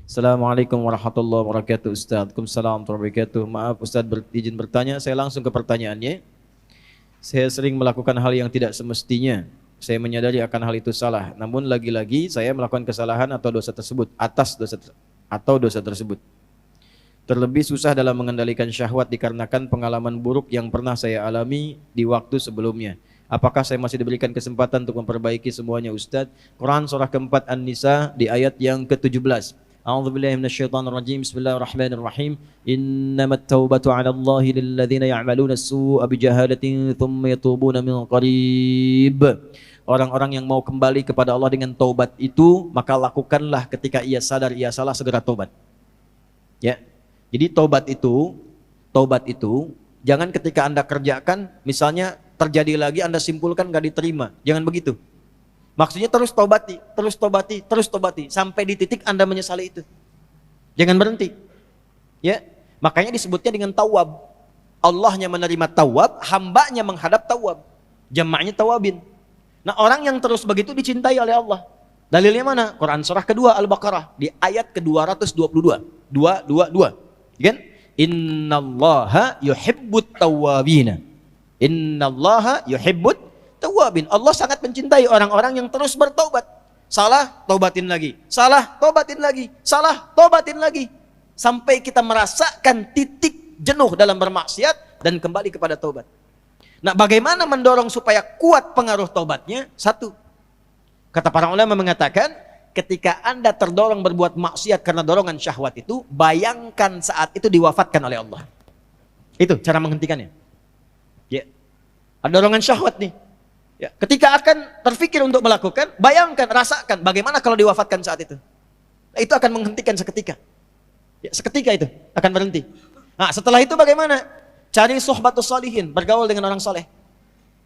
Assalamualaikum warahmatullahi wabarakatuh Ustaz. Waalaikumsalam warahmatullahi wabarakatuh. Maaf Ustaz izin bertanya, saya langsung ke pertanyaannya. Saya sering melakukan hal yang tidak semestinya. Saya menyadari akan hal itu salah. Namun lagi-lagi saya melakukan kesalahan atau dosa tersebut dosa tersebut. Terlebih susah dalam mengendalikan syahwat dikarenakan pengalaman buruk yang pernah saya alami di waktu sebelumnya. Apakah saya masih diberikan kesempatan untuk memperbaiki semuanya Ustaz? Quran surah keempat An-Nisa di ayat yang ke-17. A'udzubillahi minasyaitonirrajim. Bismillahirrahmanirrahim. Innamat taubatu 'ala Allahi lilladzina ya'maluna as-su'a bijahalatin tsumma yatubuna min qarib. Orang-orang yang mau kembali kepada Allah dengan taubat itu, maka lakukanlah ketika ia sadar ia salah, segera taubat. Ya. Jadi taubat itu jangan ketika Anda kerjakan, misalnya terjadi lagi Anda simpulkan enggak diterima. Jangan begitu. Maksudnya terus tobati sampai di titik Anda menyesali itu. Jangan berhenti. Ya. Makanya disebutnya dengan tawab. Allahnya menerima tawab, hambanya menghadap tawab. Jamaknya tawabin. Nah, orang yang terus begitu dicintai oleh Allah. Dalilnya mana? Quran surah kedua Al-Baqarah di ayat ke-222. 222. Kan? Innallaha yuhibbut tawwabina. Innallaha yuhibbut tawwabin. Allah sangat mencintai orang-orang yang terus bertaubat. Salah, taubatin lagi. Salah, taubatin lagi. Salah, taubatin lagi. Sampai kita merasakan titik jenuh dalam bermaksiat dan kembali kepada taubat. Nah, bagaimana mendorong supaya kuat pengaruh taubatnya? Satu, kata para ulama mengatakan, ketika Anda terdorong berbuat maksiat karena dorongan syahwat itu, bayangkan saat itu diwafatkan oleh Allah. Itu cara menghentikannya. Ya. Ada dorongan syahwat nih. Ya. Ketika akan terfikir untuk melakukan, bayangkan, rasakan bagaimana kalau diwafatkan saat itu. Nah, itu akan menghentikan seketika. Ya, seketika itu akan berhenti. Nah, setelah itu bagaimana? Cari suhbatus sholihin, bergaul dengan orang soleh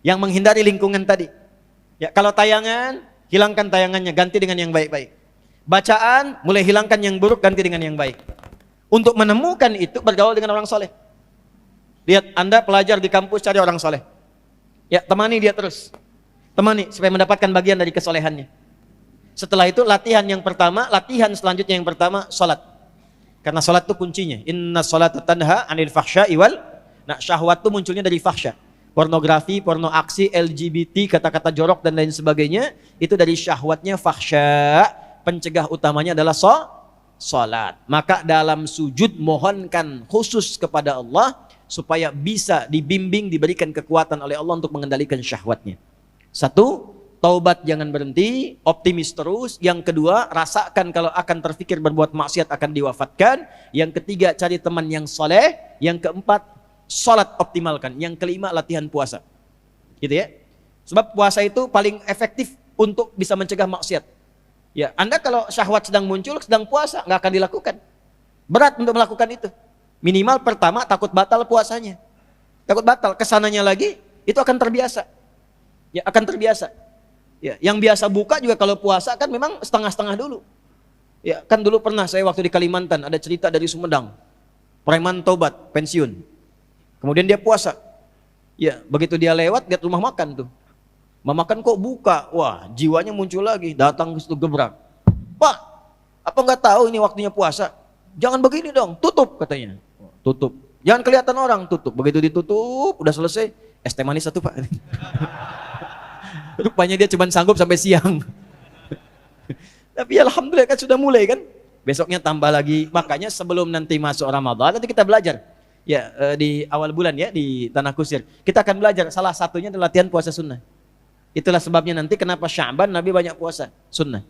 yang menghindari lingkungan tadi. Ya, kalau tayangan, hilangkan tayangannya, ganti dengan yang baik-baik. Bacaan, mulai hilangkan yang buruk, ganti dengan yang baik. Untuk menemukan itu, bergaul dengan orang soleh. Lihat, Anda pelajar di kampus, cari orang soleh. Ya, temani dia terus. Temani, supaya mendapatkan bagian dari kesolehannya. Setelah itu, latihan selanjutnya yang pertama, sholat. Karena sholat itu kuncinya. Inna sholata tanha anil fahsya'i wal. Nah, syahwat itu munculnya dari fahsya. Pornografi, porno aksi, LGBT, kata-kata jorok dan lain sebagainya, itu dari syahwatnya fahsya. Pencegah utamanya adalah salat. Maka dalam sujud mohonkan khusus kepada Allah supaya bisa dibimbing, diberikan kekuatan oleh Allah untuk mengendalikan syahwatnya. Satu, taubat jangan berhenti, optimis terus. Yang kedua, rasakan kalau akan terfikir berbuat maksiat akan diwafatkan. Yang ketiga, cari teman yang soleh. Yang keempat, sholat optimalkan. Yang kelima, latihan puasa. Gitu ya. Sebab puasa itu paling efektif untuk bisa mencegah maksiat. Ya, Anda kalau syahwat sedang muncul, sedang puasa, nggak akan dilakukan. Berat untuk melakukan itu. Minimal pertama takut batal puasanya. Takut batal, kesananya lagi, itu akan terbiasa. Ya, akan terbiasa. Ya, yang biasa buka juga kalau puasa kan memang setengah-setengah dulu. Ya, kan dulu pernah saya waktu di Kalimantan ada cerita dari Sumedang. Preman tobat, pensiun. Kemudian dia puasa. Ya, begitu dia lewat, lihat rumah makan tuh. Rumah makan kok buka. Wah, jiwanya muncul lagi, datang ke situ gebrak. Pak, apa nggak tahu ini waktunya puasa? Jangan begini dong, tutup katanya. Tutup. Jangan kelihatan orang, tutup. Begitu ditutup, udah selesai. Es teh manis satu, Pak. Rupanya dia cuma sanggup sampai siang. Tapi alhamdulillah kan sudah mulai kan. Besoknya tambah lagi. Makanya sebelum nanti masuk Ramadan, nanti kita belajar. Ya, di awal bulan ya, di Tanah Kusir. Kita akan belajar, salah satunya adalah latihan puasa sunnah. Itulah sebabnya nanti kenapa Sya'ban Nabi banyak puasa, sunnah.